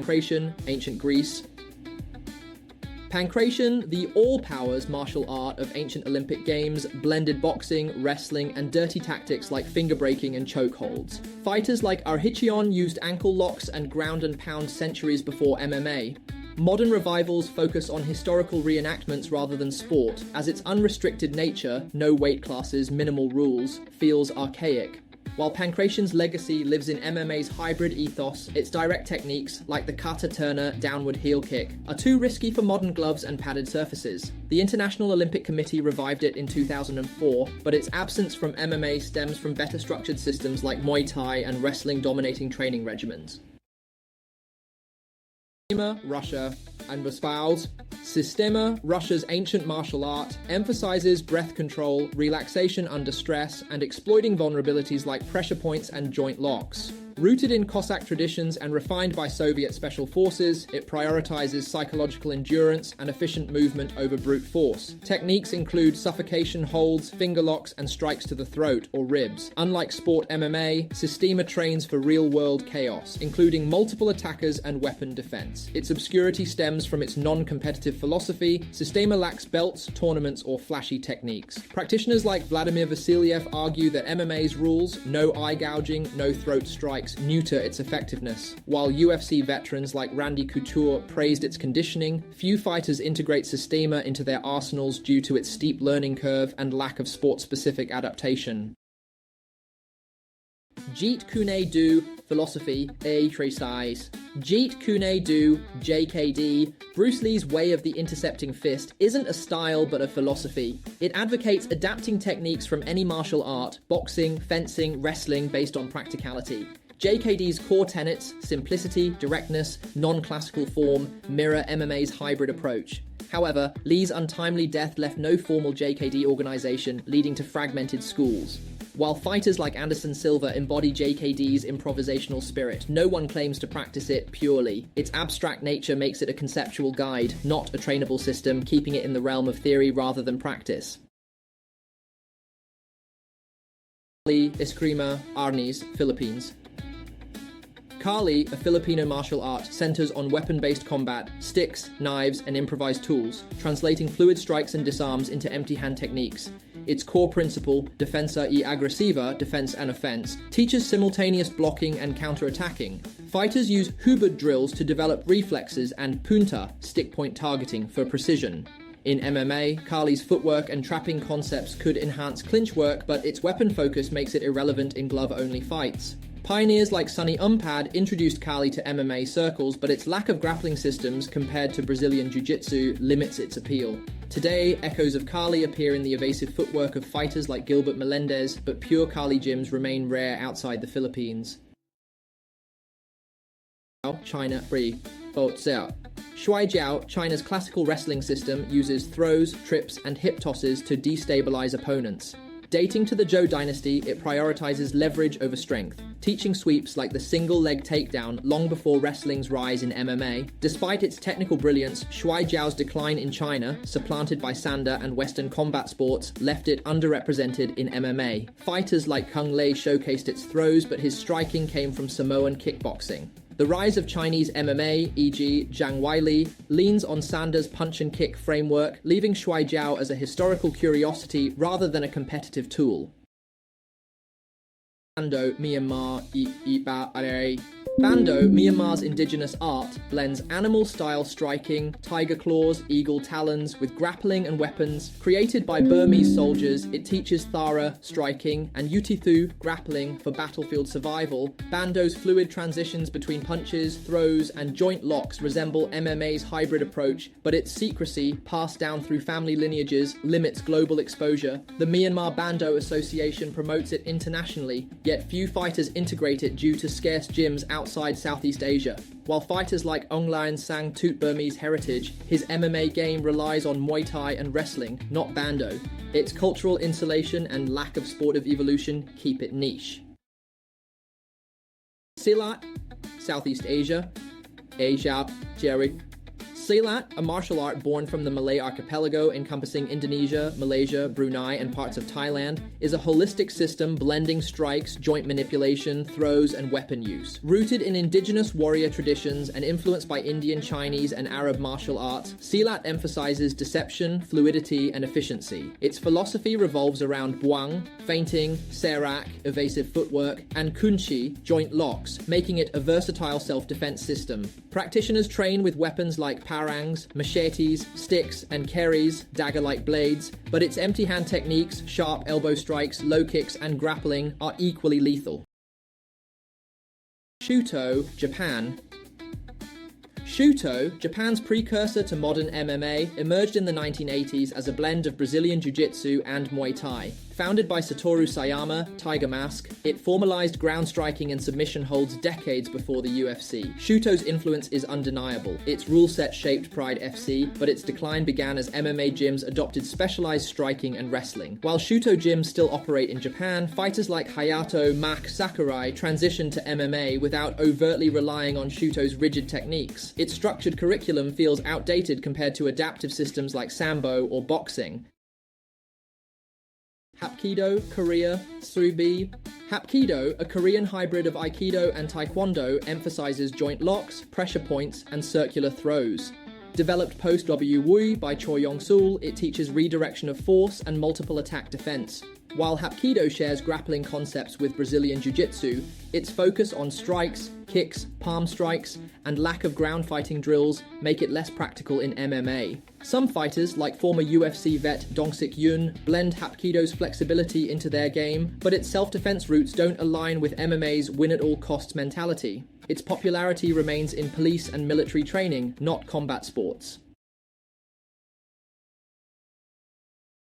Pancration, ancient Greece. Pancration, the all-powers martial art of ancient Olympic games, blended boxing, wrestling, and dirty tactics like finger-breaking and chokeholds. Fighters like Arhichion used ankle locks and ground and pound centuries before MMA. Modern revivals focus on historical reenactments rather than sport, as its unrestricted nature, no weight classes, minimal rules, feels archaic. While Pancration's legacy lives in MMA's hybrid ethos, its direct techniques, like the kata-turner downward heel kick, are too risky for modern gloves and padded surfaces. The International Olympic Committee revived it in 2004, but its absence from MMA stems from better structured systems like Muay Thai and wrestling dominating training regimens. Systema, Russia, and espouse. Systema, Russia's ancient martial art, emphasizes breath control, relaxation under stress, and exploiting vulnerabilities like pressure points and joint locks. Rooted in Cossack traditions and refined by Soviet special forces, it prioritizes psychological endurance and efficient movement over brute force. Techniques include suffocation holds, finger locks, and strikes to the throat or ribs. Unlike sport MMA, Systema trains for real-world chaos, including multiple attackers and weapon defense. Its obscurity stems from its non-competitive philosophy. Systema lacks belts, tournaments, or flashy techniques. Practitioners like Vladimir Vasiliev argue that MMA's rules, no eye gouging, no throat strikes, neuter its effectiveness. While UFC veterans like Randy Couture praised its conditioning, few fighters integrate Systema into their arsenals due to its steep learning curve and lack of sport-specific adaptation. Jeet Kune Do, philosophy, exercise. Jeet Kune Do, JKD, Bruce Lee's way of the intercepting fist, isn't a style but a philosophy. It advocates adapting techniques from any martial art, boxing, fencing, wrestling, based on practicality. JKD's core tenets, simplicity, directness, non-classical form, mirror MMA's hybrid approach. However, Lee's untimely death left no formal JKD organization, leading to fragmented schools. While fighters like Anderson Silva embody JKD's improvisational spirit, no one claims to practice it purely. Its abstract nature makes it a conceptual guide, not a trainable system, keeping it in the realm of theory rather than practice. Eskrima, Arnis, Philippines. Kali, a Filipino martial art, centers on weapon-based combat, sticks, knives, and improvised tools, translating fluid strikes and disarms into empty-hand techniques. Its core principle, defensa y agresiva, defense and offense, teaches simultaneous blocking and counter-attacking. Fighters use hubud drills to develop reflexes and punta, stick-point targeting, for precision. In MMA, Kali's footwork and trapping concepts could enhance clinch work, but its weapon focus makes it irrelevant in glove-only fights. Pioneers like Sonny Umpad introduced Kali to MMA circles, but its lack of grappling systems compared to Brazilian jiu-jitsu limits its appeal. Today, echoes of Kali appear in the evasive footwork of fighters like Gilbert Melendez, but pure Kali gyms remain rare outside the Philippines. China Free Boxiao. Shuaijiao, China's classical wrestling system, uses throws, trips, and hip tosses to destabilize opponents. Dating to the Zhou dynasty, it prioritizes leverage over strength, teaching sweeps like the single-leg takedown long before wrestling's rise in MMA. Despite its technical brilliance, Shuaijiao's decline in China, supplanted by Sanda and Western combat sports, left it underrepresented in MMA. Fighters like Kung Lei showcased its throws, but his striking came from Samoan kickboxing. The rise of Chinese MMA, e.g. Zhang Weili, leans on Sanda's punch-and-kick framework, leaving Shuaijiao as a historical curiosity rather than a competitive tool. Bando, Myanmar, Bando, Myanmar's indigenous art, blends animal-style striking, tiger claws, eagle talons, with grappling and weapons. Created by Burmese soldiers, it teaches Thara, striking, and Utithu, grappling, for battlefield survival. Bando's fluid transitions between punches, throws, and joint locks resemble MMA's hybrid approach, but its secrecy, passed down through family lineages, limits global exposure. The Myanmar Bando Association promotes it internationally, yet few fighters integrate it due to scarce gyms outside Southeast Asia. While fighters like Aung Laing Sang toot Burmese heritage, his MMA game relies on Muay Thai and wrestling, not Bando. Its cultural insulation and lack of sportive evolution keep it niche. Silat, Southeast Asia, Asia, Jerik, Silat, a martial art born from the Malay archipelago encompassing Indonesia, Malaysia, Brunei, and parts of Thailand, is a holistic system blending strikes, joint manipulation, throws, and weapon use. Rooted in indigenous warrior traditions and influenced by Indian, Chinese, and Arab martial arts, Silat emphasizes deception, fluidity, and efficiency. Its philosophy revolves around buang, feinting, serak, evasive footwork, and kunci, joint locks, making it a versatile self-defense system. Practitioners train with weapons like parangs, machetes, sticks, and keris, dagger-like blades, but its empty-hand techniques, sharp elbow strikes, low kicks, and grappling are equally lethal. Shuto, Japan. Shuto, Japan's precursor to modern MMA, emerged in the 1980s as a blend of Brazilian Jiu-Jitsu and Muay Thai. Founded by Satoru Sayama, Tiger Mask, it formalized ground striking and submission holds decades before the UFC. Shuto's influence is undeniable. Its rule set shaped Pride FC, but its decline began as MMA gyms adopted specialized striking and wrestling. While Shuto gyms still operate in Japan, fighters like Hayato, Mak, Sakurai transitioned to MMA without overtly relying on Shuto's rigid techniques. Its structured curriculum feels outdated compared to adaptive systems like Sambo or boxing. Hapkido, Korea, Subi. Hapkido, a Korean hybrid of Aikido and Taekwondo, emphasizes joint locks, pressure points, and circular throws. Developed post-W Wui by Choi Yong-sul, it teaches redirection of force and multiple attack defense. While Hapkido shares grappling concepts with Brazilian Jiu-Jitsu, its focus on strikes, kicks, palm strikes, and lack of ground fighting drills make it less practical in MMA. Some fighters, like former UFC vet Dong-Sik Yoon, blend Hapkido's flexibility into their game, but its self-defense roots don't align with MMA's win-at-all-costs mentality. Its popularity remains in police and military training, not combat sports.